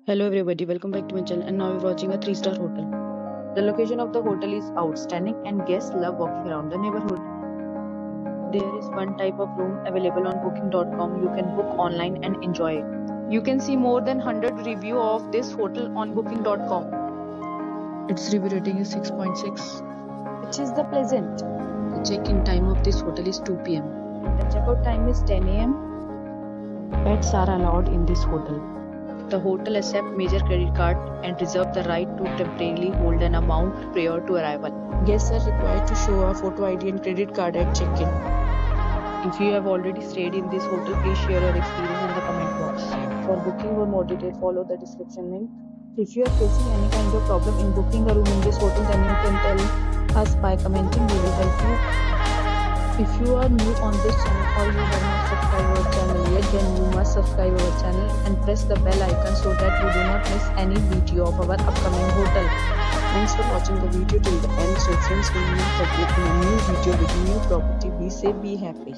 Hello everybody, welcome back to my channel and now we're watching a 3-star hotel. The location of the hotel is outstanding and guests love walking around the neighborhood. There is one type of room available on booking.com. You can book online and enjoy it. You can see more than 100 reviews of this hotel on booking.com. Its review rating is 6.6. Which is the pleasant. The check-in time of this hotel is 2 p.m. The checkout time is 10 a.m. Pets are allowed in this hotel. The hotel accepts major credit card and reserves the right to temporarily hold an amount prior to arrival. Guests are required to show a photo ID and credit card at check-in. If you have already stayed in this hotel, please share your experience in the comment box. For booking or more details, follow the description link. If you are facing any kind of problem in booking a room in this hotel, then you can tell us by commenting. We will help you. If you are new on this channel or you have not subscribed our channel yet, then you must subscribe our channel and press the bell icon so that you do not miss any video of our upcoming hotel. Thanks for watching the video till the end. So friends, we will meet again in a new video with new property. Be safe, be happy.